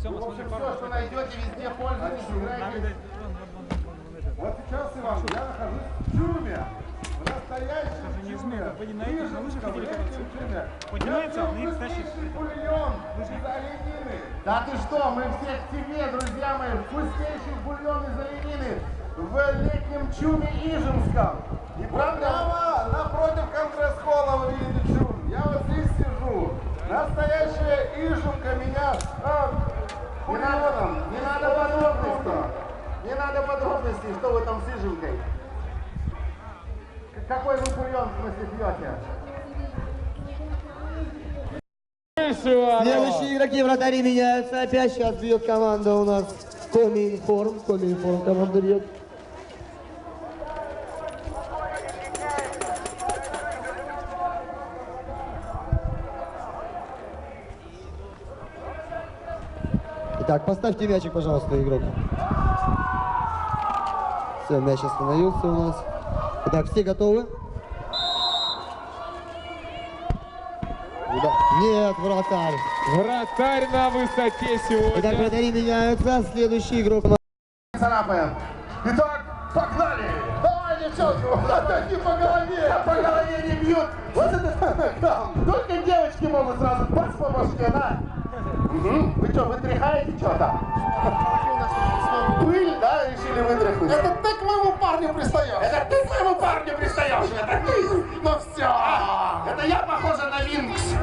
В общем, все, что найдете, везде пользуйтесь, играйте. Вот сейчас, Иван, я нахожусь в чуме. В настоящем чуме. Поднимается, он их тащит. Бульон из оленины. Да ты что, мы все к тебе, друзья мои. Вкуснейший бульон из оленины в летнем чуме Ижемском. И прямо напротив Конгресс-холла вы видите чум. Я вот здесь сижу. Настоящая Ижемка меня бульоном. Не надо подробностей. Не надо подробностей, что вы там с Ижемкой. Какой вы бульон, в смысле, пьете? Следующие игроки вратари меняются. Опять сейчас бьет команда у нас Коминформ. Коминформ команда бьет. Итак, поставьте мячик, пожалуйста, игрок. Все, мяч остановился у нас. Итак, все готовы? Нет, вратарь. Вратарь на высоте сегодня. Итак, вратари меняются. Следующий игрок. Царапаем. Итак, погнали! Давай, девчонки! Не по голове! По голове не бьют! Вот это там! Только девочки могут сразу пасть по башке, да? Вы что, вытряхаете что-то? Пыль, да, решили вытряхнуть? Это ты к моему парню пристаешь! Это ты к моему парню пристаешь! Это ты! Ну все! Это я похожа на Винкс!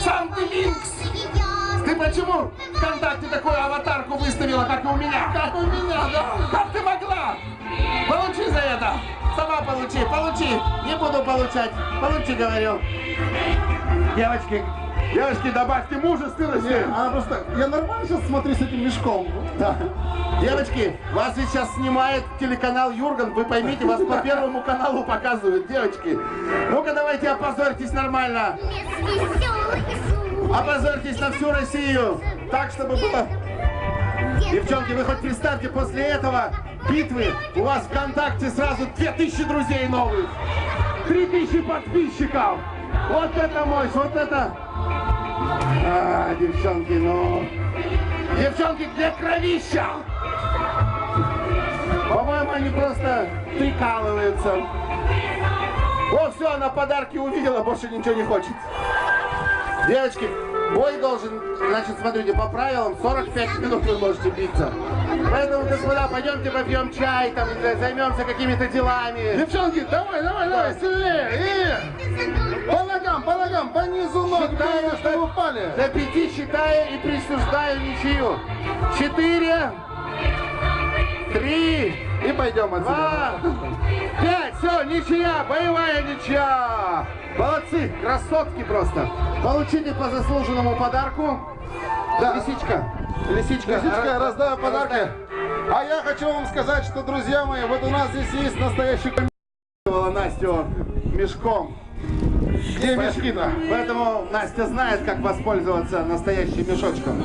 Сам ты Винкс! Ты почему ВКонтакте такую аватарку выставила, как и у меня? Как у меня, да? Как ты могла? Получи за это! Сама получи, получи! Не буду получать. Получи, говорю. Девочки, добавьте мужественности. Она просто... Я нормально сейчас смотрю с этим мешком. Да. Девочки, вас ведь сейчас снимает телеканал Юрган. Вы поймите, вас по Первому каналу показывают, девочки. Ну-ка, давайте опозорьтесь нормально. Опозорьтесь на всю Россию. Так, чтобы было... Девчонки, вы хоть представьте, после этого битвы у вас ВКонтакте сразу 2000 друзей новых. 3000 подписчиков. Вот это мощь, вот это... девчонки, ну... Девчонки, где кровища? По-моему, они просто прикалываются. О, все, она подарки увидела, больше ничего не хочет. Девочки, бой должен, значит, смотрите, по правилам 45 минут вы можете биться. Поэтому, господа, пойдемте попьем чай, там, займемся какими-то делами. Девчонки, давай, сильнее! По ногам, по низу ног, считаю, что упали. До 5 считаю и присуждаю ничью. 4, 3, и пойдем отсюда. 2, 5, все, ничья, боевая ничья. Молодцы, красотки просто. Получите по заслуженному подарку. Да. Лисичка, раздаю подарки. А я хочу вам сказать, что, друзья мои, вот у нас здесь есть настоящий Настю мешком. Где мешки-то? Поэтому Настя знает, как воспользоваться настоящим мешочком.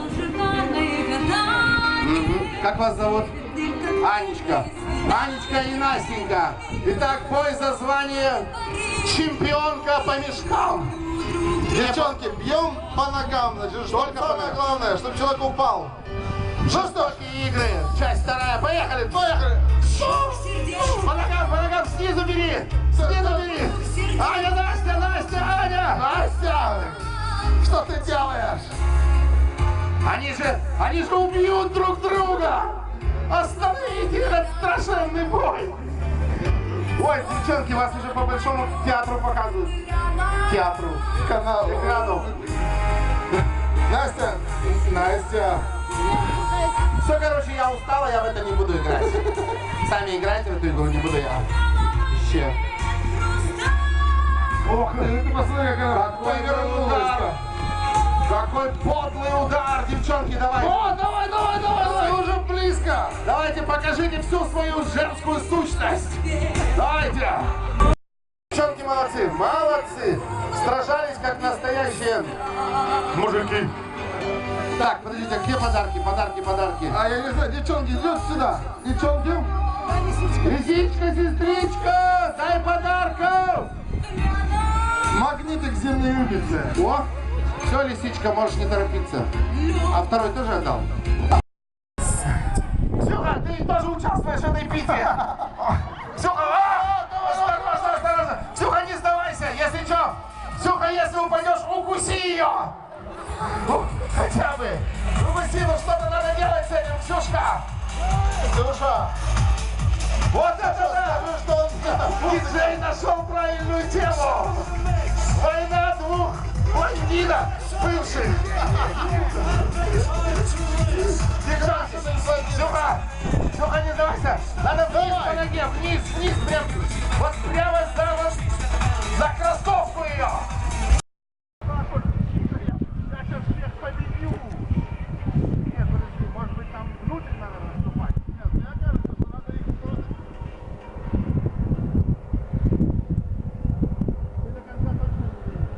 Как вас зовут? Анечка. Анечка и Настенька. Итак, бой за звание чемпионка по мешкам. Девчонки, бьем по ногам, значит, только самое главное, чтобы человек упал. Жестокие игры. Часть вторая. Поехали. По ногам, снизу бери. Аня, Настя, Аня. Настя, что ты делаешь? Они же убьют друг друга. Остановите этот страшенный бой. Ой, девчонки, вас уже по большому театру показывают. Экрану. Настя. Все, короче, я устала, я в это не буду играть. Сами играйте в эту игру, не буду я. Еще. Ох, ты посмотри, какой удар. Какой подлый удар, девчонки, давай. О, давай, вы уже близко. Давайте покажите всю свою женскую сущность. Давайте. Девчонки молодцы. Сражались как настоящие мужики. Так, подождите, где подарки? А я не знаю, девчонки, идет сюда. Девчонки. Лисичка, сестричка, дай подарков. Магнитик зимней убийцы. О, Все, лисичка, можешь не торопиться. А второй тоже отдал? Ксюха, ты тоже участвуешь в этой битве. Ксюха, осторожно. Ксюха, не сдавайся, если что. Ксюха, если упадешь, укуси ее. Ну, хотя бы. Укуси, ну что-то надо делать с этим, Ксюшка. Ксюша. Вот это да! Диджей нашел правильную тему. Война двух блондинок бывших. Ксюха, не сдавайся. Надо вниз по ноге, вниз, прям. Вот прямо за кроссовку ее. Я сейчас всех победю. Нет, подожди, может быть там внутрь надо наступать? Нет, мне кажется, что надо их просто... Ты до конца точно не видишь.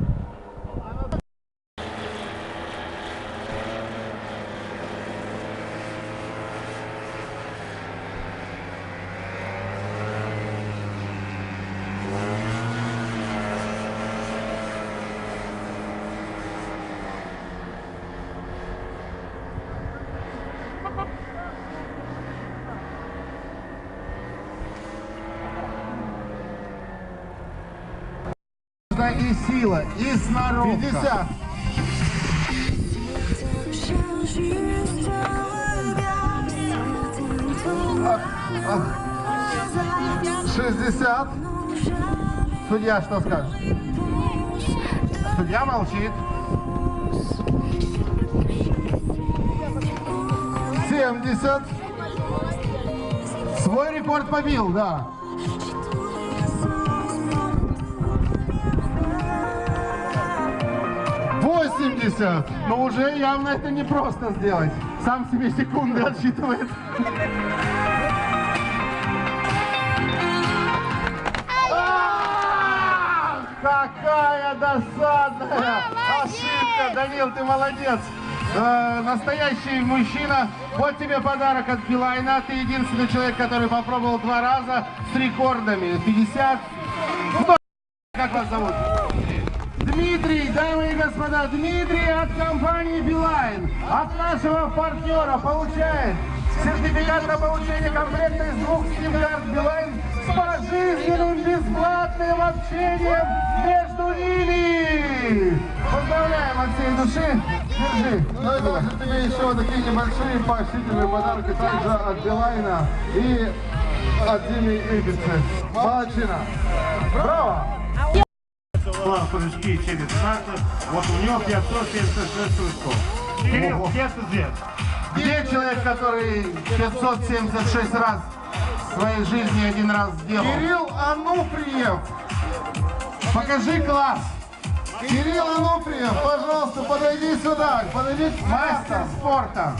И сила, и сноровка. 50. «60». Судья что скажет? Судья молчит. 70. Свой рекорд побил, да. 80. Но уже явно это не просто сделать. Сам себе секунды отсчитывает. Какая досадная ошибка. Данил, ты молодец. Настоящий мужчина. Вот тебе подарок от Билайна. Ты единственный человек, который попробовал 2 раза с рекордами. 50. Как вас зовут? Дмитрий, дамы и господа, Дмитрий от компании Билайн, от нашего партнера получает сертификат на получение комплекта из 2 сим-карт Билайн с пожизненным бесплатным общением между ними. Поздравляем от всей души. Держи. Ну и также тебе еще вот такие небольшие поощрительные подарки также от Билайна и от Димы Ибицы. Молодчина. Браво! Прыжки через старты. Вот у него 576 прыжков. Кирилл, где ты здесь? Где человек, который 576 раз в своей жизни один раз сделал? Кирилл Ануфриев. Покажи класс. Кирилл Ануфриев, пожалуйста, подойди сюда. Подойди к мастер спорта.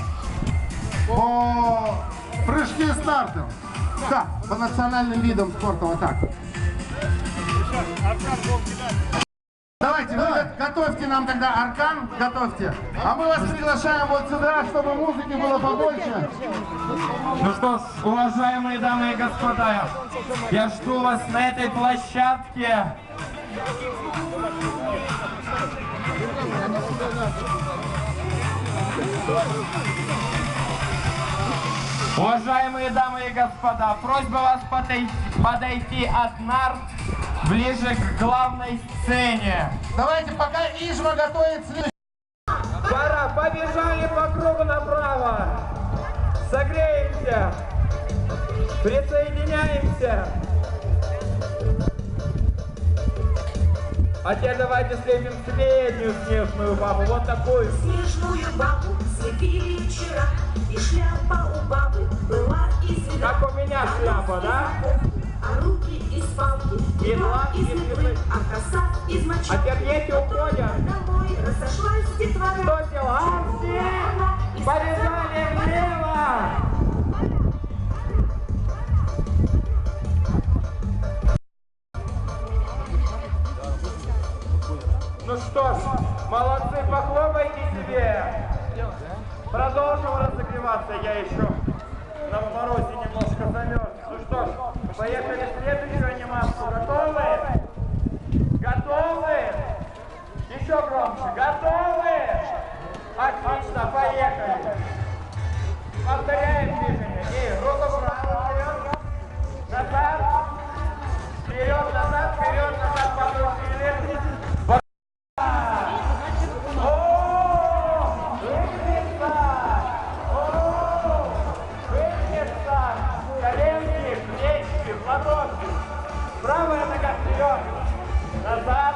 По прыжки стартом. Да, по национальным видам спорта вот так. Давайте, вы готовьте нам тогда аркан, готовьте. А мы вас приглашаем вот сюда, чтобы музыки было побольше. Ну что ж, уважаемые дамы и господа, я жду вас на этой площадке. Уважаемые дамы и господа, просьба вас подойти от нарт ближе к главной сцене. Давайте, пока Ижма готовит следующий. Пора, побежали по кругу направо. Согреемся. Присоединяемся. А теперь давайте слепим среднюю снежную бабу. Вот такую. Снежную бабу слепили вчера, и шляпа у бабы была из ведра. Как у меня шляпа, да? А руки из палки, Едла из метлы, а коса из мочи. А теперь дети уходят. Домой разошлась детвора. Что дела? Все побежали влево. Ну что ж, молодцы, похлопайте себе. Продолжим разогреваться, я еще на морозе немножко замерз. Ну что ж, поехали в следующую анимацию. Готовы? Готовы? Еще громче. Готовы? Отлично, поехали. Повторяем движение. И руку вправо, вперед, назад, вперед, назад, подручили. Коленки, плечи, ладошки. Правая нога вперед, назад,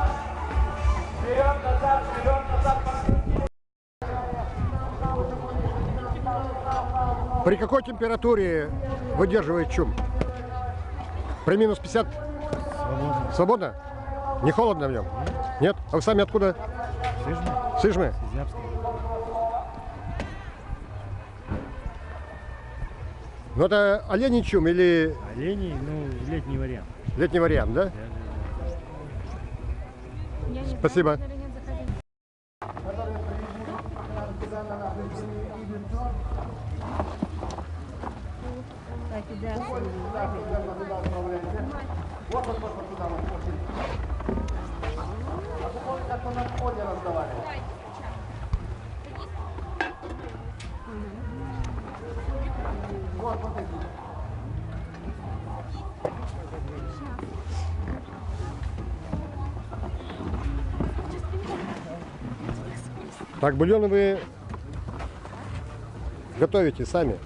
вперед, назад, подкрутили. При какой температуре выдерживает чум? При минус 50? Свободно. Свободно? Не холодно в нем? Нет? А вы сами откуда? Сыжмы. Сыжмы? Сизявский. Ну это оленей чум или... Оленей, ну, летний вариант. Летний вариант, да? Спасибо. Так, бульоны вы готовите сами?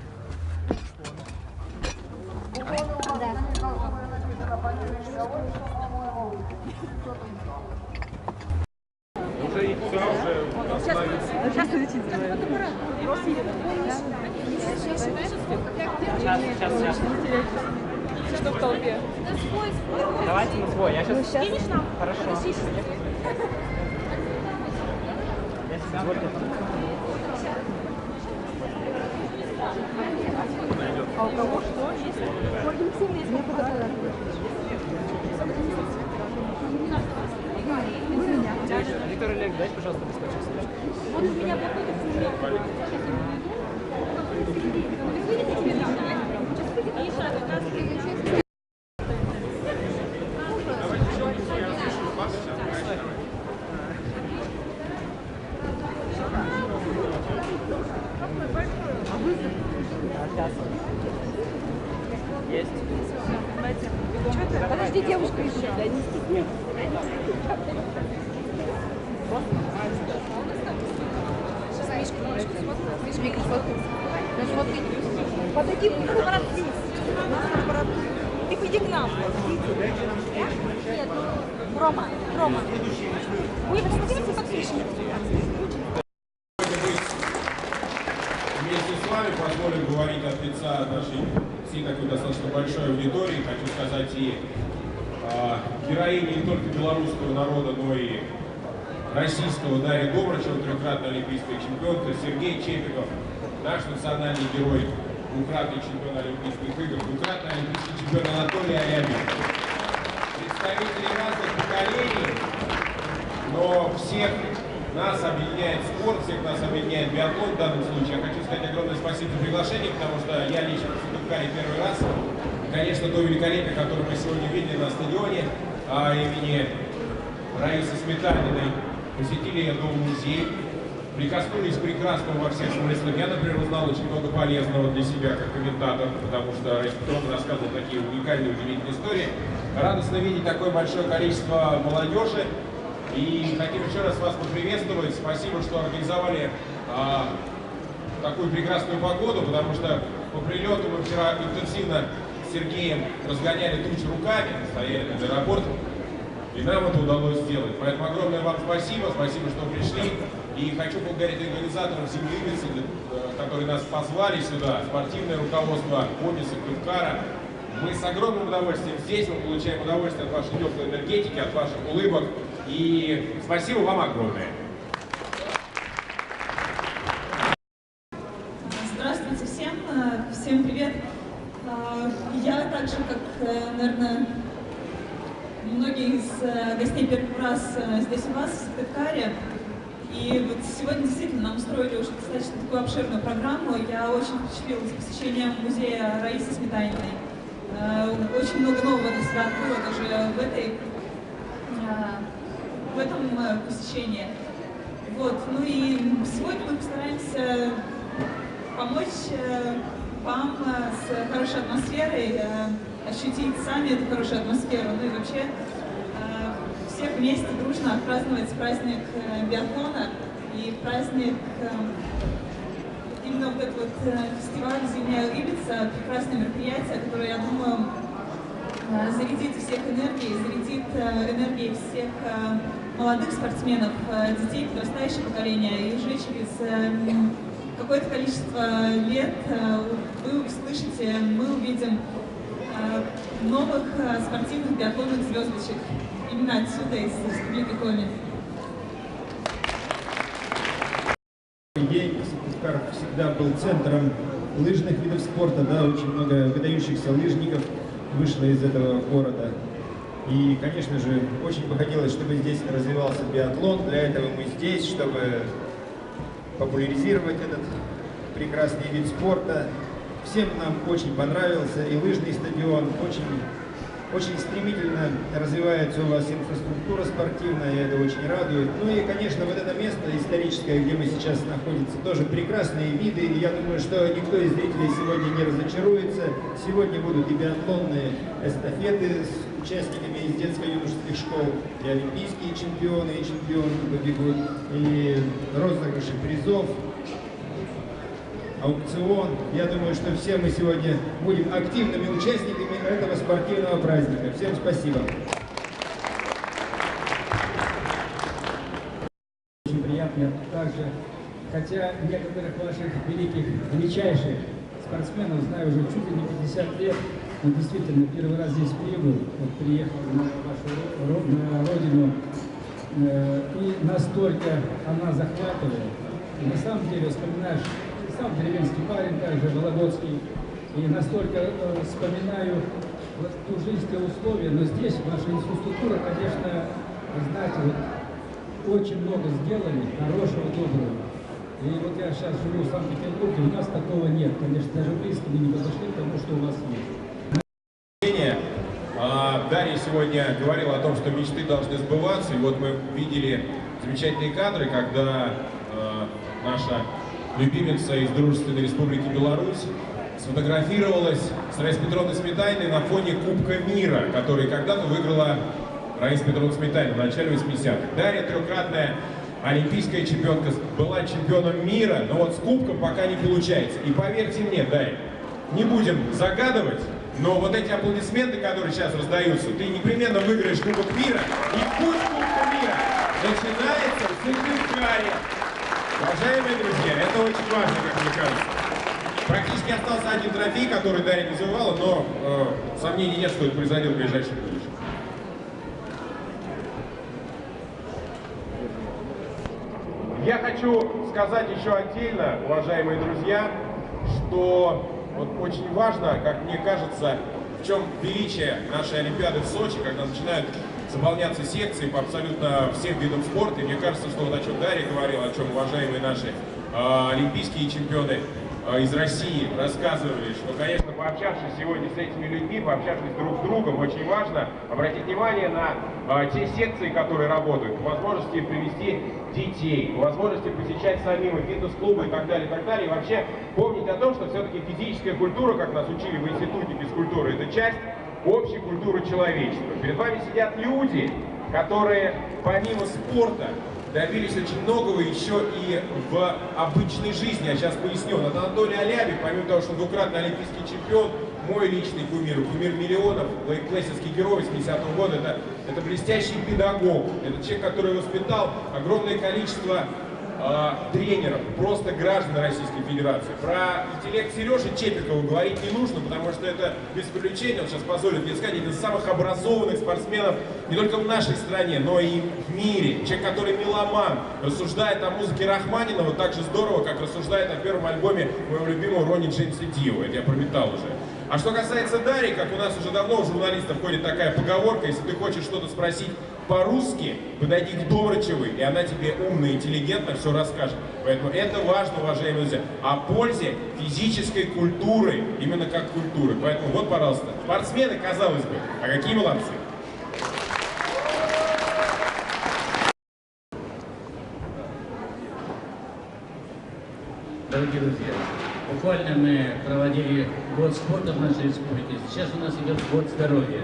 Сейчас вычитываю. Сейчас. Что в толпе? Давайте на свой. Я сейчас... Скинешь нам? Хорошо. А у кого что есть? Виктор Олег, дайте, пожалуйста, бесконечно. Он у меня Есть. Подожди, девушка еще. Мишка сфоткай. Подойди к аппарату. Ты иди к нам. Нет, Рома. Ой, посмотрите, подписчики. Вместе с вами позволю говорить от лица нашей всей такой достаточно большой аудитории. Хочу сказать и героине не только белорусского народа, но и российского Дарья Добрачева, трехкратная олимпийская чемпионка, Сергей Чепиков, наш национальный герой, двукратный чемпион Олимпийских игр, двукратный олимпийский чемпион Анатолий Алябин. Представители разных поколений, но всех нас объединяет спорт, всех нас объединяет биатлон в данном случае. Я хочу сказать огромное спасибо за приглашение, потому что я лично в Сыктывкаре первый раз. И, конечно, то великолепие, которое мы сегодня видели на стадионе имени Раисы Сметаниной, посетили, я думаю, музей, прикоснулись к прекрасному во всех смыслах. Я, например, узнал очень много полезного для себя как комментатор, потому что Раиса Петровна рассказывала такие уникальные, удивительные истории. Радостно видеть такое большое количество молодежи. И хотим еще раз вас поприветствовать. Спасибо, что организовали такую прекрасную погоду, потому что по прилету мы вчера интенсивно с Сергеем разгоняли тучи руками, стояли над аэропортом, и нам это удалось сделать. Поэтому огромное вам спасибо, что пришли. И хочу поблагодарить организаторов Зимней Игры, которые нас позвали сюда, спортивное руководство Комиса Сыктывкара. Мы с огромным удовольствием здесь, мы получаем удовольствие от вашей теплой энергетики, от ваших улыбок. И спасибо вам огромное. Здравствуйте всем привет. Я так же, как, наверное, многие из гостей первый раз здесь у вас, в Сыктывкаре. И вот сегодня действительно нам устроили уже достаточно такую обширную программу. Я очень впечатлилась посещением музея Раисы Сметаниной. Очень много нового для себя открыла даже в в этом посещении. Вот. Ну и сегодня мы постараемся помочь вам с хорошей атмосферой ощутить сами эту хорошую атмосферу. Ну и вообще всех вместе дружно отпраздновать праздник биатлона и праздник именно вот этот вот фестиваль «Зимняя Ибица», прекрасное мероприятие, которое, я думаю, зарядит всех энергией, зарядит энергией всех молодых спортсменов, детей, подрастающего поколения. И уже через какое-то количество лет вы услышите, мы увидим новых спортивных биатлонных звездочек именно отсюда, из Республики Коми. Сыктывкар всегда был центром лыжных видов спорта, да, очень много выдающихся лыжников вышло из этого города. И, конечно же, очень бы хотелось, чтобы здесь развивался биатлон. Для этого мы здесь, чтобы популяризировать этот прекрасный вид спорта. Всем нам очень понравился и лыжный стадион, очень стремительно развивается у вас инфраструктура спортивная, и это очень радует. Ну и, конечно, вот это место историческое, где мы сейчас находимся, тоже прекрасные виды. И я думаю, что никто из зрителей сегодня не разочаруется. Сегодня будут и биатлонные эстафеты с участниками из детско-юношеских школ, и олимпийские чемпионы, и чемпионы побегут, и розыгрыши призов, аукцион. Я думаю, что все мы сегодня будем активными участниками этого спортивного праздника. Всем спасибо. Очень приятно также, хотя некоторых ваших величайших спортсменов знаю уже чуть ли не 50 лет, но действительно первый раз здесь прибыл, вот приехал на вашу родину, и настолько она захватывает. И на самом деле вспоминаешь, сам деревенский парень, также Вологодский, и настолько вспоминаю вот ту жизнь, те условия, но здесь ваша инфраструктура, конечно, вы знаете, вот, очень много сделали, хорошего, доброго. И вот я сейчас живу в Санкт-Петербурге, у нас такого нет, конечно, даже близко мы не подошли к тому, что у вас есть. Дарья сегодня говорила о том, что мечты должны сбываться, и вот мы видели замечательные кадры, когда наша любимица из Дружественной Республики Беларусь сфотографировалась с Раисой Петровной Сметаниной на фоне Кубка мира, который когда-то выиграла Раиса Петровна Сметанина в начале 80-х. Дарья трехкратная олимпийская чемпионка, была чемпионом мира, но вот с кубком пока не получается. И поверьте мне, Дарья, не будем загадывать, но вот эти аплодисменты, которые сейчас раздаются, ты непременно выиграешь Кубок мира, и пусть Кубка мира начинается в Сыктывкаре. Уважаемые друзья, это очень важно, как мне кажется. Практически остался один трофей, который Дарья называла, но сомнений нет, что это произойдет в ближайшем будущем. Я хочу сказать еще отдельно, уважаемые друзья, что вот очень важно, как мне кажется, в чем величие нашей Олимпиады в Сочи, когда начинают заполняться секции по абсолютно всем видам спорта. И мне кажется, что вот о чем Дарья говорила, о чем уважаемые наши олимпийские чемпионы из России рассказывали, что, конечно, пообщавшись сегодня с этими людьми, пообщавшись друг с другом, очень важно обратить внимание на те секции, которые работают, возможности привести детей, возможности посещать самим фитнес-клубы и так далее, и так далее. И вообще помнить о том, что все-таки физическая культура, как нас учили в институте физкультуры, это часть общей культуры человечества. Перед вами сидят люди, которые помимо спорта добились очень многого еще и в обычной жизни. Я сейчас поясню. Вот Анатолий Алябин, помимо того, что двукратный олимпийский чемпион, мой личный кумир, кумир миллионов, лейкплейсерский герой 80-го года, это блестящий педагог. Это человек, который воспитал огромное количество тренеров, просто граждан Российской Федерации. Про интеллект Сережи Чепикова говорить не нужно, потому что это без привлечения, он сейчас позволит мне сказать, один из самых образованных спортсменов не только в нашей стране, но и в мире. Человек, который меломан, рассуждает о музыке Рахманинова так же здорово, как рассуждает о первом альбоме моего любимого Ронни Джеймса Дио. Это я про металл уже. А что касается Дарьи, как у нас уже давно у журналистов ходит такая поговорка, если ты хочешь что-то спросить по-русски, подойди к Домрачевой, и она тебе умно и интеллигентно все расскажет. Поэтому это важно, уважаемые друзья, о пользе физической культуры, именно как культуры. Поэтому вот, пожалуйста, спортсмены, казалось бы, а какие молодцы. дорогие друзья. Буквально мы проводили год спорта в нашей республике. Сейчас у нас идет год здоровья.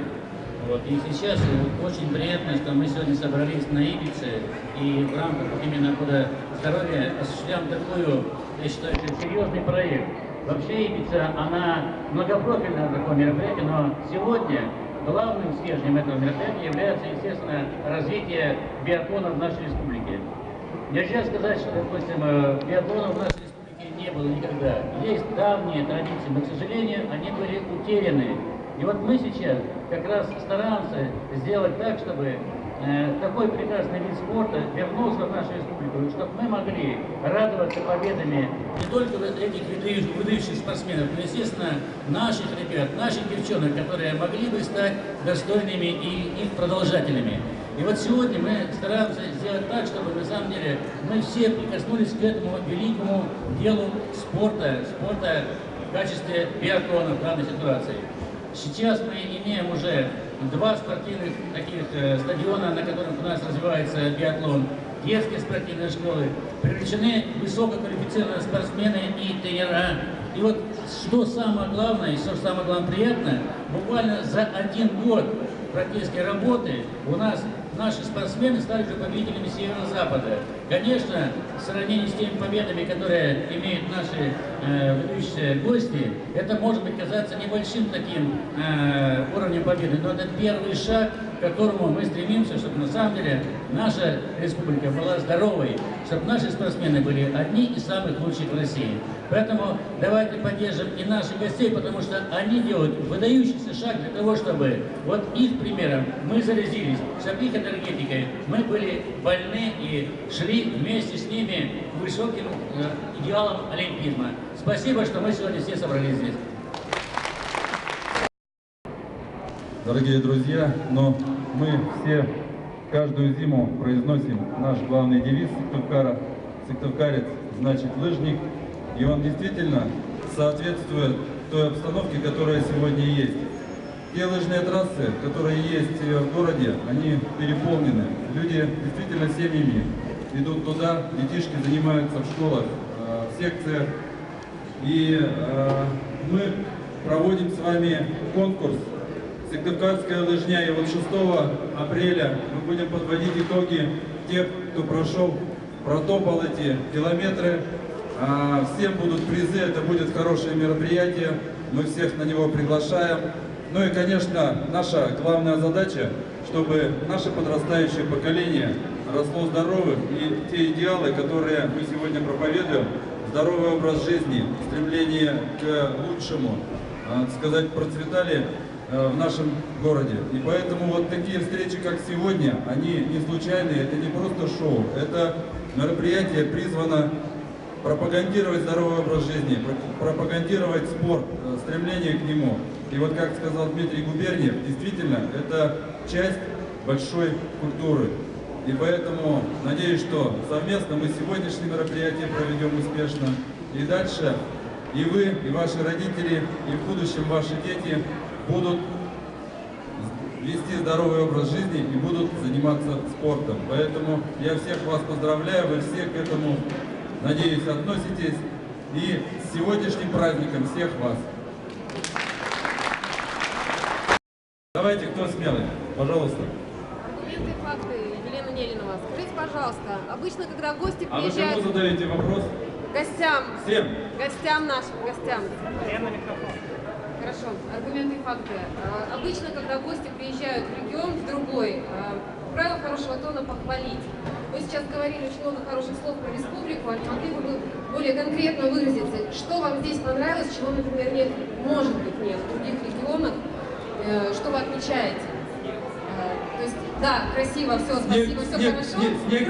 Вот. И сейчас очень приятно, что мы сегодня собрались на Ибице и в рамках именно года здоровья осуществляем такую, я считаю, серьезный проект. Вообще Ибица, она многопрофильное такое мероприятие, но сегодня главным стержнем этого мероприятия является, естественно, развитие биатлона в нашей республике. Нельзя сказать, что, допустим, биатлона в нашей республике не было никогда. Есть давние традиции, но, к сожалению, они были утеряны. И вот мы сейчас как раз стараемся сделать так, чтобы такой прекрасный вид спорта вернулся в нашу республику, чтобы мы могли радоваться победами не только этих выдающих спортсменов, но, естественно, наших ребят, наших девчонок, которые могли бы стать достойными и их продолжателями. И вот сегодня мы стараемся сделать так, чтобы на самом деле мы все прикоснулись к этому великому делу спорта в качестве биатлона в данной ситуации. Сейчас мы имеем уже 2 спортивных таких стадиона, на которых у нас развивается биатлон, детские спортивные школы, привлечены высококвалифицированные спортсмены и тренера. И вот что самое главное, и что самое главное приятно, буквально за 1 год практически работы у нас наши спортсмены стали уже победителями Северо-Запада. Конечно, в сравнении с теми победами, которые имеют наши выдающиеся гости, это может быть казаться небольшим таким уровнем победы, но это первый шаг, к которому мы стремимся, чтобы на самом деле наша республика была здоровой, чтобы наши спортсмены были одни из самых лучших в России. Поэтому давайте поддержим и наших гостей, потому что они делают выдающийся шаг для того, чтобы вот их примером мы заразились, чтобы их энергетикой мы были больны и шли вместе с ними к высоким идеалам олимпизма. Спасибо, что мы сегодня все собрались здесь. Дорогие друзья, но мы все каждую зиму произносим наш главный девиз Сыктывкара. Сыктывкарец значит лыжник. И он действительно соответствует той обстановке, которая сегодня есть. Те лыжные трассы, которые есть в городе, они переполнены. Люди действительно семьями идут туда, детишки занимаются в школах, в секциях. И мы проводим с вами конкурс «Сыктывкарская лыжня». И вот 6 апреля мы будем подводить итоги тех, кто протопал эти километры. Всем будут призы, это будет хорошее мероприятие, мы всех на него приглашаем. Ну и, конечно, наша главная задача, чтобы наше подрастающее поколение росло здоровым, и те идеалы, которые мы сегодня проповедуем, здоровый образ жизни, стремление к лучшему, так сказать, процветали в нашем городе. И поэтому вот такие встречи, как сегодня, они не случайные, это не просто шоу, это мероприятие призвано пропагандировать здоровый образ жизни, пропагандировать спорт, стремление к нему. И вот, как сказал Дмитрий Губерниев, действительно, это часть большой культуры. И поэтому надеюсь, что совместно мы сегодняшнее мероприятие проведем успешно. И дальше и вы, и ваши родители, и в будущем ваши дети будут вести здоровый образ жизни и будут заниматься спортом. Поэтому я всех вас поздравляю, вы все к этому, надеюсь, относитесь. И с сегодняшним праздником всех вас. Давайте, кто смелый, пожалуйста. Аргументы и факты. Елена Нелинова. Скажите, пожалуйста, обычно, когда гости приезжают... А вы кому задаете вопрос? Гостям. Всем? Гостям нашим, гостям. Хорошо. Аргументы и факты. Обычно, когда гости приезжают в регион, в другой, правило хорошего тона похвалить. Вы сейчас говорили очень много хороших слов про республику, а не могли бы вы более конкретно выразиться, что вам здесь понравилось, чего, например, нет, может быть, нет в других регионах, что вы отмечаете? То есть, да, красиво, все, спасибо, все хорошо. Снег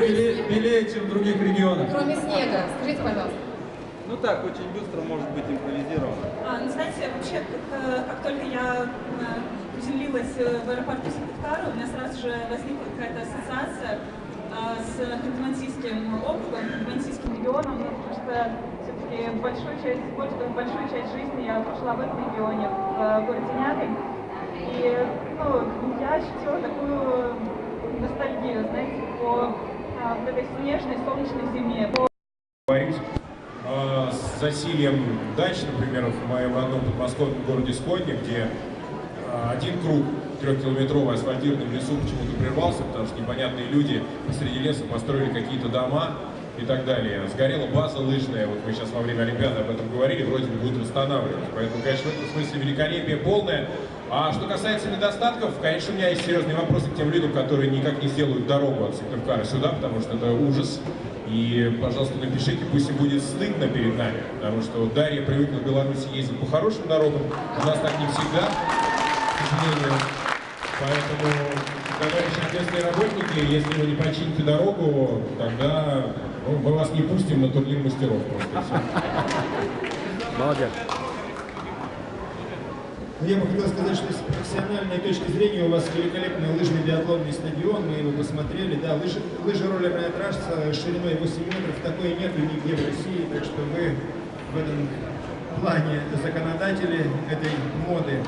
белее, чем в других регионах. Кроме снега. Скажите, пожалуйста. Ну так, очень быстро может быть импровизировано. Ну, знаете, вообще, как только я приземлилась в аэропорту Сыктывкара, у меня сразу же возникла какая-то ассоциация с Ханты-Мансийским округом, Ханты-Мансийским регионом, потому что все-таки большую часть жизни я прошла в этом регионе, в городе Нягань. И я ощутила такую ностальгию, знаете, по вот этой снежной, солнечной зиме. Говорить с засильем дач, например, в моем родном подмосковном городе Сходне, где один круг 3-километровый асфальтированный в лесу почему-то прервался, потому что непонятные люди посреди леса построили какие-то дома и так далее. Сгорела база лыжная, вот мы сейчас во время Олимпиады об этом говорили, вроде бы будут восстанавливать. Поэтому, конечно, в этом смысле великолепие полное. А что касается недостатков, конечно, у меня есть серьезные вопросы к тем людям, которые никак не сделают дорогу от Сыктывкара сюда, потому что это ужас. И, пожалуйста, напишите, пусть им будет стыдно перед нами, потому что вот Дарья привыкла в Беларуси ездить по хорошим дорогам, у нас так не всегда, к сожалению. Поэтому, товарищи ответственные работники, если вы не почините дорогу, тогда мы вас не пустим на турнир мастеров просто. Молодец. Я бы хотел сказать, что с профессиональной точки зрения у вас великолепный лыжный биатлонный стадион, мы его посмотрели, да, лыжероллерная трасса шириной 8 метров, такой нету нигде в России, так что вы в этом плане законодатели этой моды,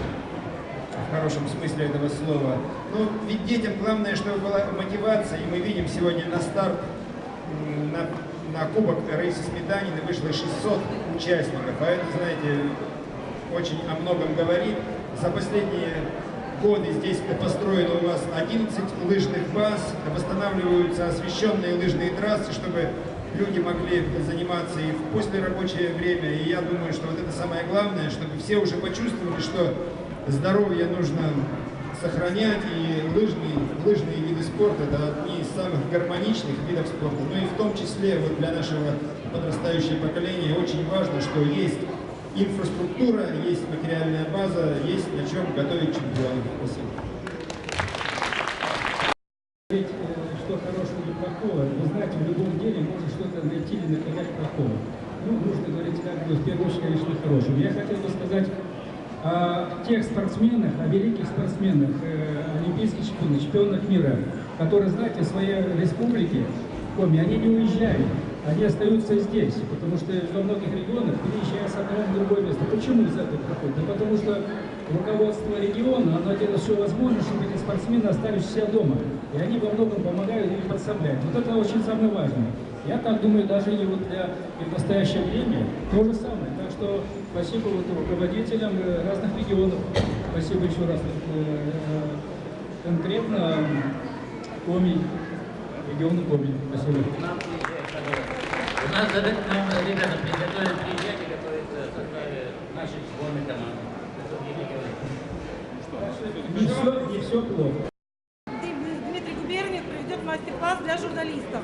в хорошем смысле этого слова. Но ведь детям главное, чтобы была мотивация, и мы видим сегодня на старт, на кубок Раисы Сметанины вышло 600 участников, а это, знаете, очень о многом говорит. За последние годы здесь построено у нас 11 лыжных баз, восстанавливаются освещенные лыжные трассы, чтобы люди могли заниматься и в послерабочее время. И я думаю, что вот это самое главное, чтобы все уже почувствовали, что здоровье нужно сохранять, и лыжные виды спорта — это одни из самых гармоничных видов спорта. Ну и в том числе вот для нашего подрастающего поколения очень важно, что есть инфраструктура, есть материальная база, есть на чем готовить чемпионов. Спасибо. Что хорошего или плохого, вы знаете, в любом деле можно что-то найти или наказать плохого. Ну, нужно говорить, как бы, в первую очередь, конечно, хорошего. Я хотел бы сказать о тех спортсменах, о великих спортсменах, олимпийских чемпионах мира, которые, знаете, в своей республике, Коми, они не уезжают. Они остаются здесь, потому что во многих регионах, переезжая с одного в другое место. Почему из этого проходит? Да потому что руководство региона, оно делает все возможное, чтобы эти спортсмены остались все дома. И они во многом помогают или подсобляют. Вот это очень самое важное. Я так думаю, даже и вот в настоящее время то же самое. Так что спасибо вот руководителям разных регионов. Спасибо еще раз. Конкретно Коми, региону Коми. Спасибо. У нас ребята приготовили приезжать и готовятся в составе нашей сборной команды. Не все плохо. Дмитрий Губерниев проведет мастер-класс для журналистов.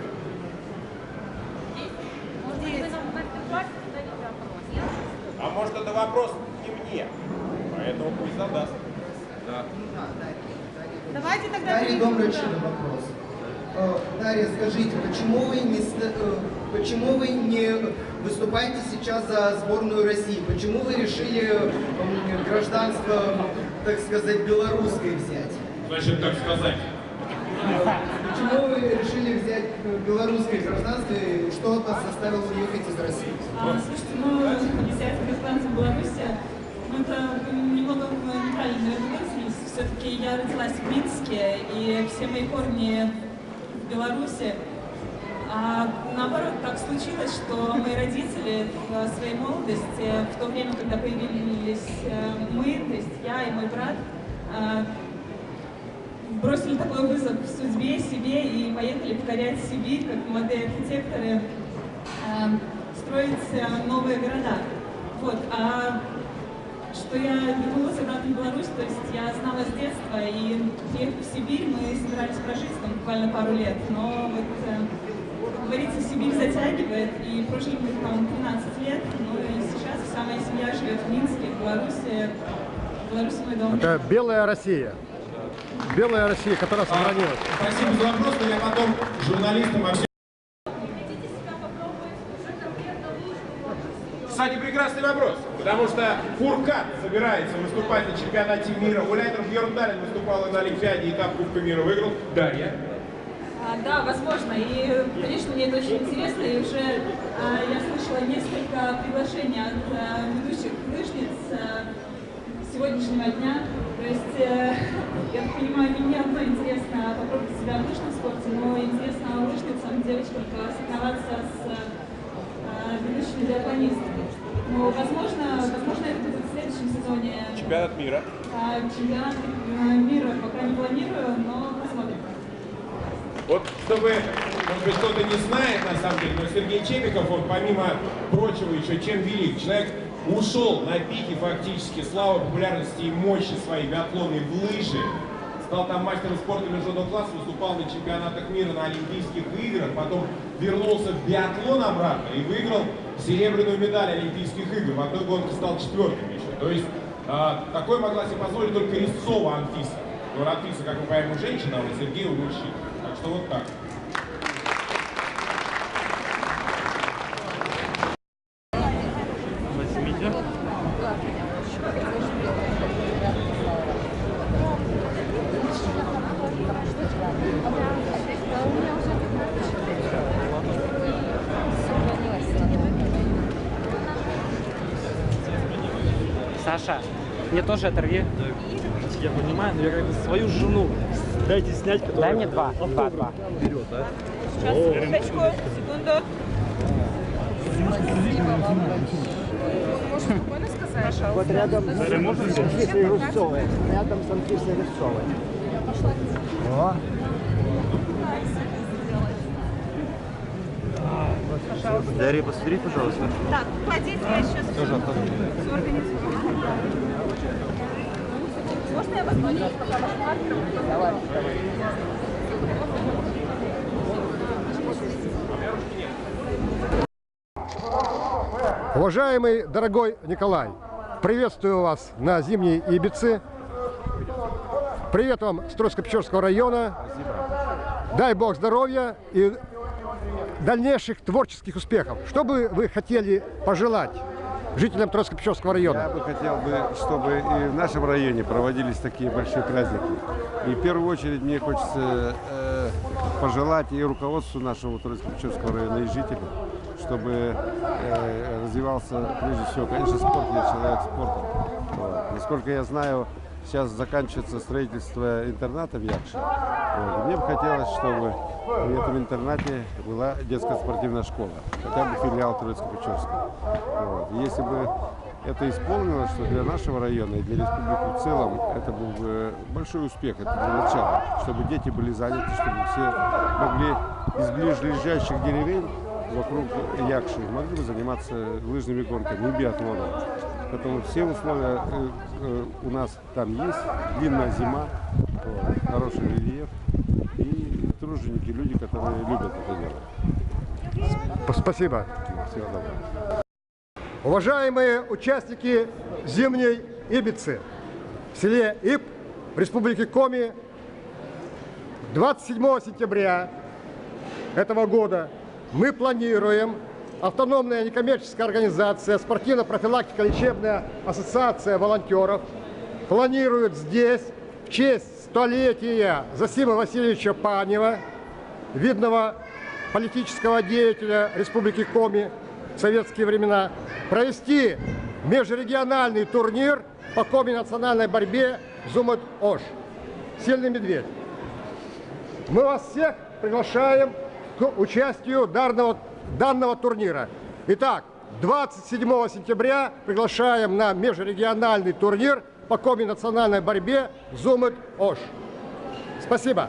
А может, это вопрос не мне, поэтому пусть задаст. Да. Давайте тогда... Дарья Домрачева вопрос. Дарья, скажите, почему вы не выступаете сейчас за сборную России? Почему вы решили гражданство, так сказать, белорусское взять? Значит, так сказать. Почему вы решили взять белорусское гражданство и что вас заставило уехать из России? Слушайте, взять гражданство Беларуси, это немного неправильно выразились. Все-таки я родилась в Минске, и все мои корни в Беларуси. А наоборот, так случилось, что мои родители в своей молодости, в то время, когда появились мы, то есть я и мой брат, бросили такой вызов судьбе, себе и поехали покорять Сибирь, как молодые архитекторы, строить новые города. Вот. А что я вернулась обратно в Беларусь, то есть я знала с детства, и приехав в Сибирь, мы собирались прожить там буквально пару лет, но вот, как говорится, Сибирь затягивает, и прожили мы там 13 лет, ну и сейчас вся моя семья живет в Минске, в Беларуси. Беларусь мой дом. Это белая Россия. Белая Россия, которая сохранилась. Спасибо за вопрос, но я потом журналистам вообще... Кстати, прекрасный вопрос, потому что Фуркат собирается выступать на чемпионате мира. Уляйдер Бьерндален выступала на Олимпиаде, этап Кубка мира выиграл. Дарья. Да, возможно. И, конечно, мне это очень интересно. И уже я слышала несколько приглашений от ведущих лыжниц сегодняшнего дня. То есть, я понимаю, не мне одно интересно попробовать себя в лыжном спорте, но интересно лыжницам, девочкам соревноваться с ведущими биатлонистами. Но, возможно, это будет в следующем сезоне. Чемпионат мира. Чемпионат мира пока не планирую, но посмотрим. Вот чтобы, может быть, кто-то не знает на самом деле, но Сергей Чепиков, он помимо прочего еще чем велик. Человек ушел на пике фактически славы, популярности и мощи своей биатлонной в лыжи. Стал там мастером спорта международного класса, выступал на чемпионатах мира, на Олимпийских играх, потом вернулся в биатлон обратно и выиграл серебряную медаль Олимпийских игр. В одной гонке стал 4-м еще. То есть такое могла себе позволить только Резцова Анфиса. Но Анфиса, как мы понимаем, женщина, а у Сергея мужчина. Так что вот так. Саша, мне тоже оторви. Я понимаю, но я как бы свою жену дайте снять, которая... Дай мне два. Берет, да? Сейчас, секундочку, секунду. Можешь спокойно сказать? Вот рядом с Анфисой Рубцовой. Рядом с Анфисой Рубцовой. О. Дарья, посмотри, пожалуйста. Так, кладите, я сейчас тоже все организую. Можно я посмотрю, пока ваш маркер? Давай. Уважаемый, дорогой Николай, приветствую вас на зимней Ибице. Привет вам с Троицко-Печорского района. Спасибо. Дай Бог здоровья и дальнейших творческих успехов. Что бы вы хотели пожелать жителям Троицко-Печорского района? Я бы хотел, чтобы и в нашем районе проводились такие большие праздники. И в первую очередь мне хочется пожелать и руководству нашего Троицко-Печорского района, и жителям, чтобы развивался прежде всего, конечно, спорт, я человек спорта. Вот. Насколько я знаю, сейчас заканчивается строительство интерната в Якше. Вот. Мне бы хотелось, чтобы в этом интернате была детская спортивная школа, хотя бы филиал Троицко-Печорска. Вот. Если бы это исполнилось, что для нашего района и для республики в целом это был бы большой успех, это для начала, чтобы дети были заняты, чтобы все могли из ближайших деревень вокруг Якши могли бы заниматься лыжными гонками и биатлоном. Поэтому все условия у нас там есть, длинная зима, хороший рельеф и труженики, люди, которые любят это дело. Спасибо. Всего доброго. Уважаемые участники зимней Ибицы в селе Иб в республике Коми 27 сентября этого года мы планируем, автономная некоммерческая организация, спортивно-профилактика-лечебная ассоциация волонтеров планирует здесь в честь столетия Зосима Васильевича Панева, видного политического деятеля республики Коми в советские времена, провести межрегиональный турнир по коми-национальной борьбе «Зумыт-Ош». Сильный медведь. Мы вас всех приглашаем к участию данного турнира. Итак, 27 сентября приглашаем на межрегиональный турнир по коми-национальной борьбе «Зумыт-Ош». Спасибо.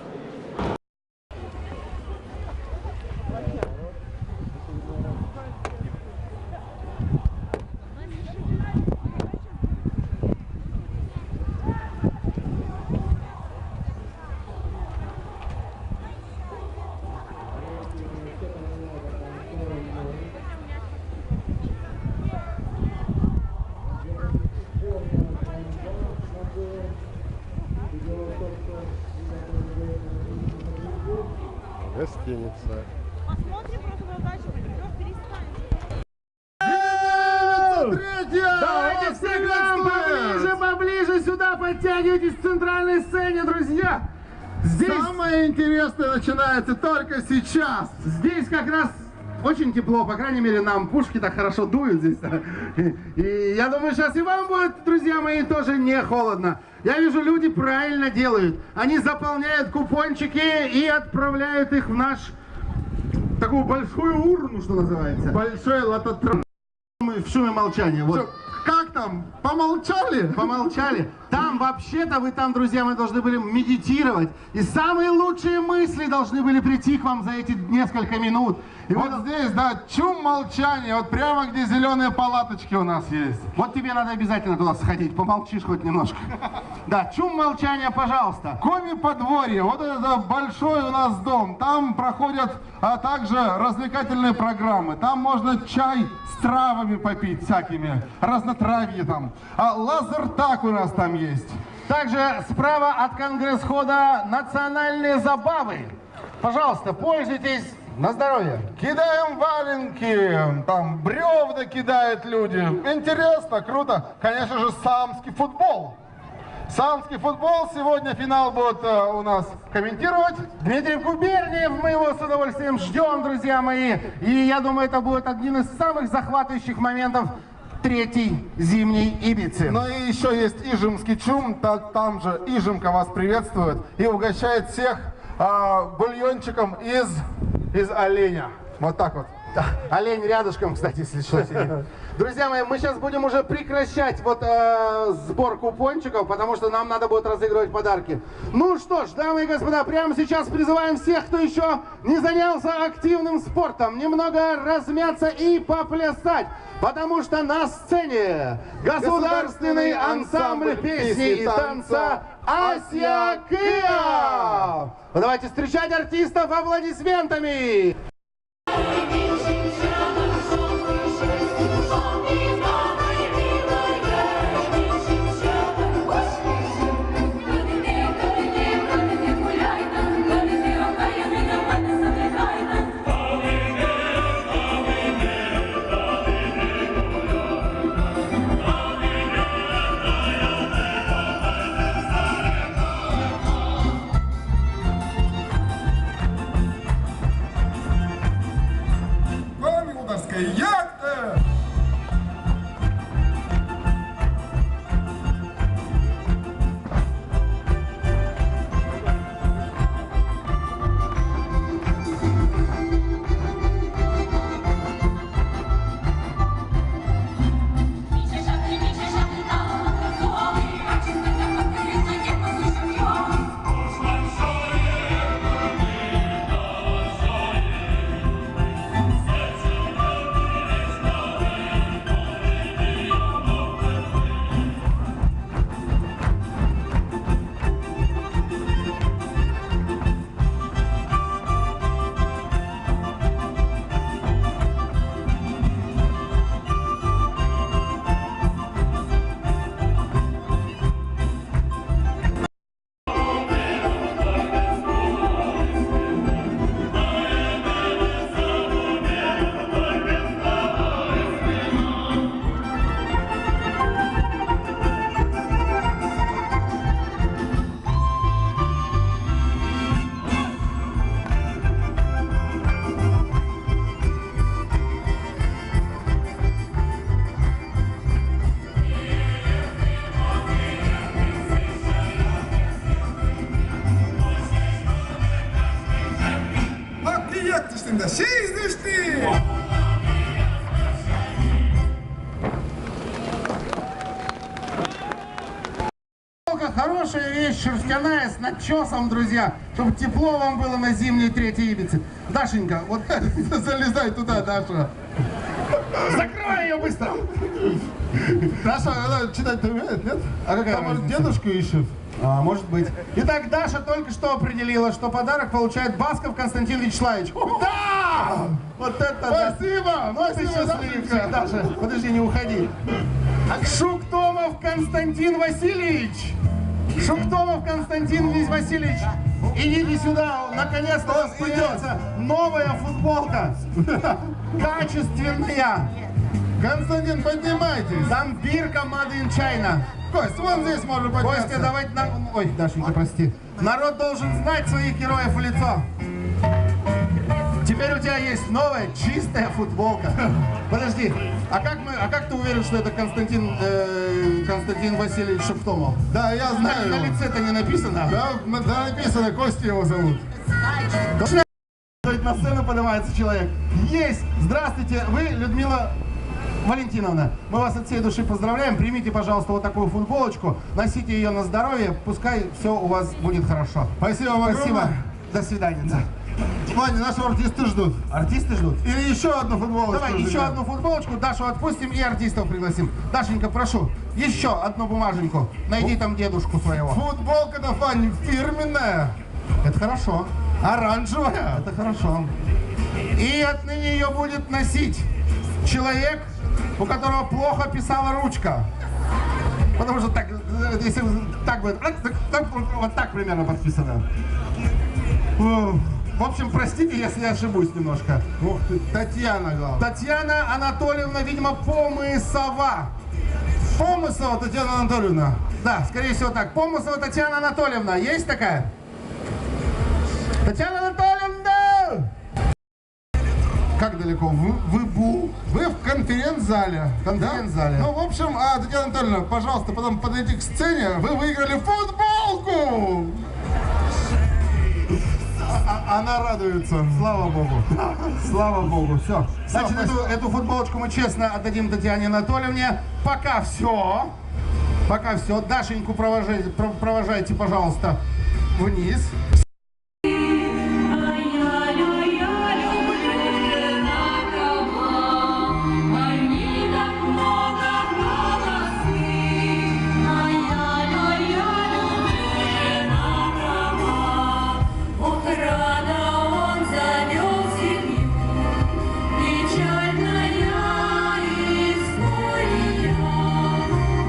Гостиница. Посмотрим просто удачу, Давайте все поближе сюда, подтягивайтесь к центральной сцене, друзья. Здесь самое интересное начинается только сейчас. Здесь как раз очень тепло, по крайней мере нам пушки так хорошо дуют здесь. И я думаю, сейчас и вам будет, друзья мои, тоже не холодно. Я вижу, люди правильно делают. Они заполняют купончики и отправляют их в наш такую большую урну, что называется. Большой лототрон. в шуме молчания. Вот. Как там? Помолчали? Помолчали. Там вообще-то вы там, друзья мои, должны были медитировать. И самые лучшие мысли должны были прийти к вам за эти несколько минут. И вот здесь, да, чум молчания. Вот прямо где зеленые палаточки у нас есть. Вот тебе надо обязательно туда сходить. Помолчишь хоть немножко. Да, чум молчания, пожалуйста. Коми подворье. Вот это большой у нас дом. Там проходят также развлекательные программы. Там можно чай с травами попить всякими. Разнотравье там. А лазертаг у нас там есть. Также справа от Конгресс-хода национальные забавы. Пожалуйста, пользуйтесь. На здоровье. Кидаем валенки, там бревна кидают люди. Интересно, круто. Конечно же, самский футбол. Самский футбол. Сегодня финал будет у нас комментировать Дмитрий Губерниев. Мы его с удовольствием ждем, друзья мои. И я думаю, это будет один из самых захватывающих моментов третьей зимней Ибицы. Ну и еще есть Ижемский чум. Там же Ижемка вас приветствует и угощает всех бульончиком из оленя. Вот так вот. Олень рядышком, кстати, если что, сидит. Друзья мои, мы сейчас будем уже прекращать вот сбор купончиков, потому что нам надо будет разыгрывать подарки. Ну что ж, дамы и господа, прямо сейчас призываем всех, кто еще не занялся активным спортом, немного размяться и поплясать, потому что на сцене государственный ансамбль песни и танца «Асия Киа». Давайте встречать артистов аплодисментами. Яхта! Хорошая вещь, шерстяная, с начесом, друзья, чтобы тепло вам было на зимней третьей Ибице. Дашенька, вот залезай туда, Даша. Закрывай ее быстро. Даша, она читать-то умеет, нет? А какая разница? Может, дедушку ищет? А, может быть. Итак, Даша только что определила, что подарок получает Басков Константин Вячеславович. Да! Вот это спасибо! Да. Ну, ты счастливчик, Даша. Подожди, не уходи. Шуктомов Константин Васильевич! Шуктомов Константин Васильевич, идите сюда, наконец-то у вас появится новая футболка, качественная. Константин, поднимайтесь. Там бирка Made in China. Кость, вон здесь можно подняться. Костя, давайте нам... Ой, Дашенька, прости. Народ должен знать своих героев в лицо. Теперь у тебя есть новая чистая футболка. Подожди, а как ты уверен, что это Константин Васильевич Шуктомов? Да, я знаю. На лице-то не написано. Да, написано, Костя его зовут. На сцену поднимается человек. Есть! Здравствуйте, вы Людмила Валентиновна, мы вас от всей души поздравляем. Примите, пожалуйста, вот такую футболочку. Носите ее на здоровье. Пускай все у вас будет хорошо. Спасибо вам Спасибо. огромное. До свидания. Ваня, наши артисты ждут. Артисты ждут? Или еще одну футболочку? Давай еще одну футболочку, Дашу отпустим и артистов пригласим. Дашенька, прошу, еще одну бумаженьку. Найди там дедушку своего. Футболка-то, Ваня, фирменная. Это хорошо. Оранжевая. Это хорошо. И отныне ее будет носить человек, у которого плохо писала ручка. Потому что так, если так будет, вот так примерно подписано. В общем, простите, если я ошибусь немножко. Ух ты, Татьяна, главное. Татьяна Анатольевна, видимо, Помысова. Помыслова Татьяна Анатольевна. Да, скорее всего так. Помысова Татьяна Анатольевна. Есть такая? Татьяна Анатольевна! Как далеко? Вы в конференц-зале. Конференц-зале. Да? Ну, в общем, Татьяна Анатольевна, пожалуйста, потом подойдите к сцене. Вы выиграли футболку! Она радуется. Слава Богу. Слава Богу. Все. Значит, эту футболочку мы честно отдадим Татьяне Анатольевне. Пока все. Пока все. Дашеньку провожайте, пожалуйста, вниз.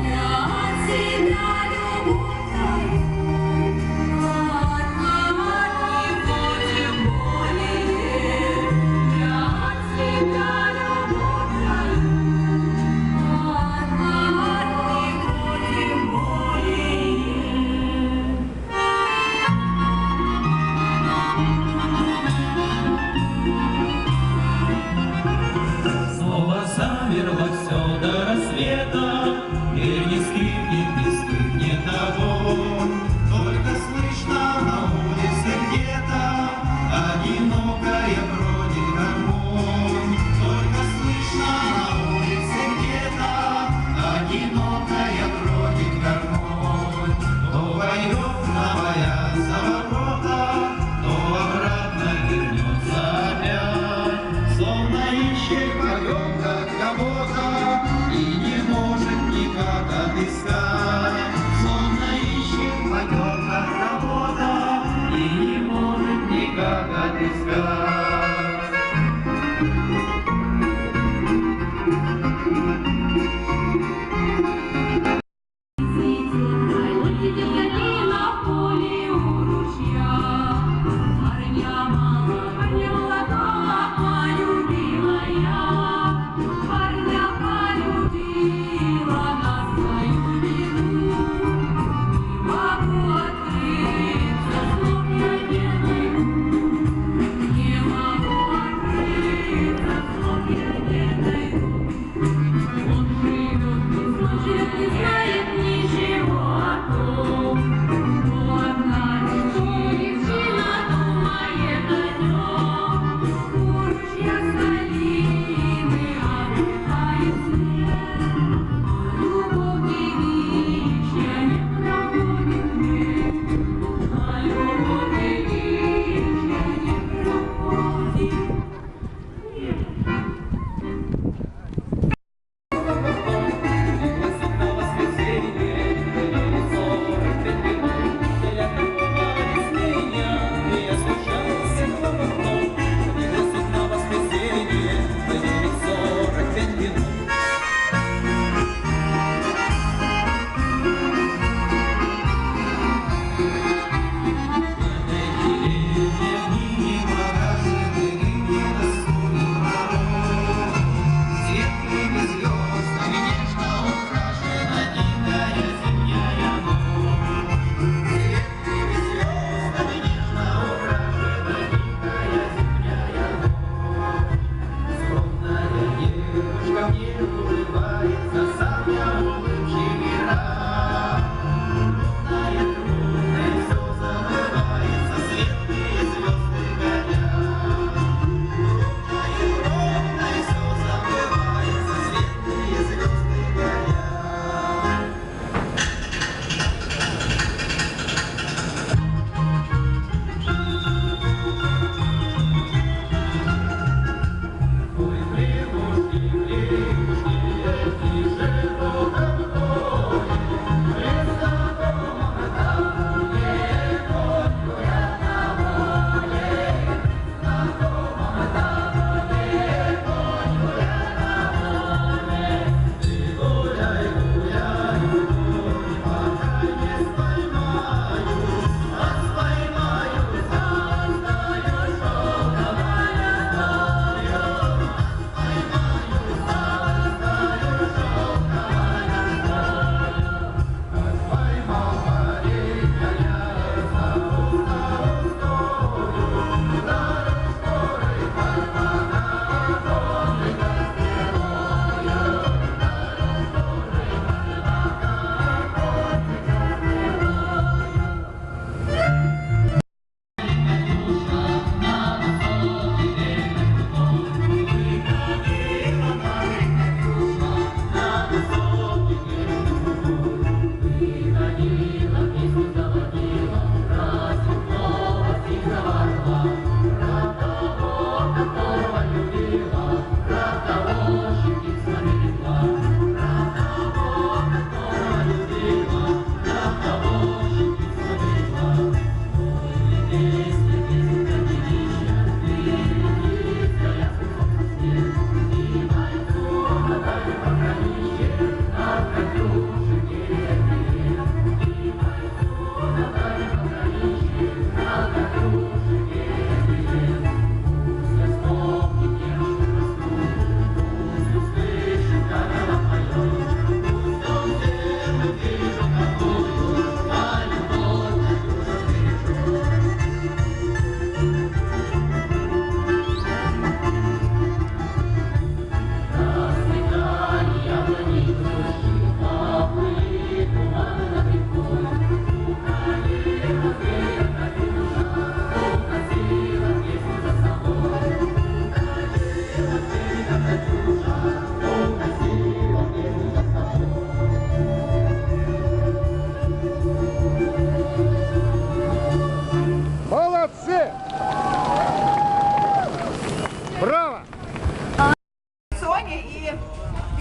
Я от себя любовь твою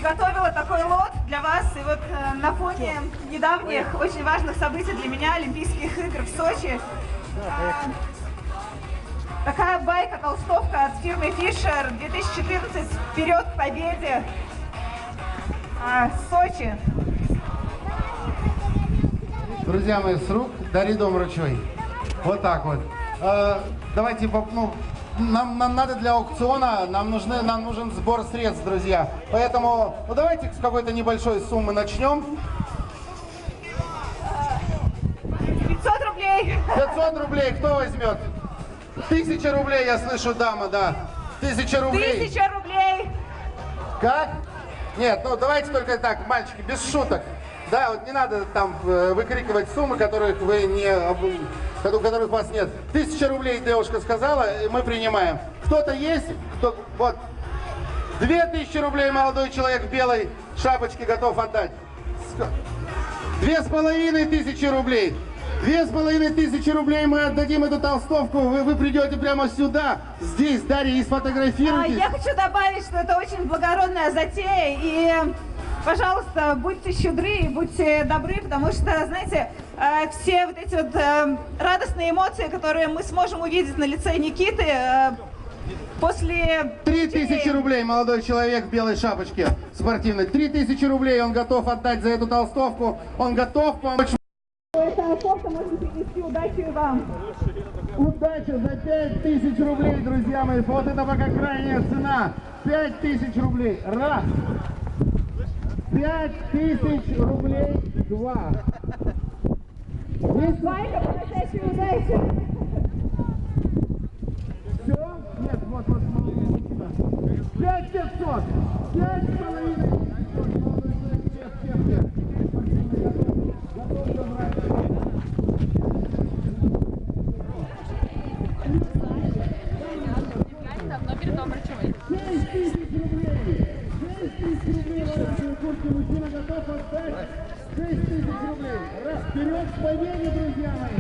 приготовила такой лот для вас. И вот на фоне недавних очень важных событий для меня, Олимпийских игр в Сочи, такая байка, толстовка от фирмы Fisher 2014 «Вперед к победе!» Сочи. Друзья мои, с рук дари дом ручой. Вот так вот. Давайте, нам надо для аукциона, нам нужен сбор средств, друзья. Поэтому, давайте с какой-то небольшой суммы начнем. 500 рублей. 500 рублей, кто возьмет? 1000 рублей, я слышу, дама, да. 1000 рублей. 1000 рублей. Как? Нет, давайте только так, мальчики, без шуток. Да, вот не надо там выкрикивать суммы, которых у вас нет. 1000 рублей девушка сказала, и мы принимаем. Кто-то есть? Вот. 2000 рублей молодой человек в белой шапочке готов отдать. 2500 рублей. 2500 рублей мы отдадим эту толстовку. Вы придете прямо сюда, здесь, Дарья, и сфотографируйтесь. Я хочу добавить, что это очень благородная затея. И, пожалуйста, будьте щедры и будьте добры, потому что, знаете, все вот эти вот радостные эмоции, которые мы сможем увидеть на лице Никиты после... 3000 рублей молодой человек в белой шапочке спортивной. 3000 рублей он готов отдать за эту толстовку. Он готов помочь. Эта толстовка может принести удачу и вам. Удача за 5000 рублей, друзья мои. Вот это пока крайняя цена. 5000 рублей. Раз. 5000 рублей. Два. Байка по-настоящему удачи. Все? Нет, вот. 5500. 5500. Мужчина готов отдать 6000 рублей. Раз, вперед к победе, друзья мои.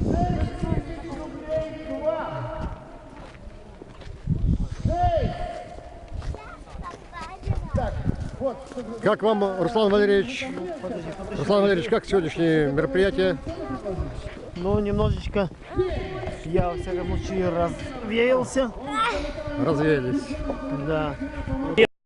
6000 рублей. Два. 6. Так, вот. Как вам, Руслан Валерьевич, как сегодняшнее мероприятие? Ну, немножечко я, во всяком случае, развеялся. Развеялись. Да.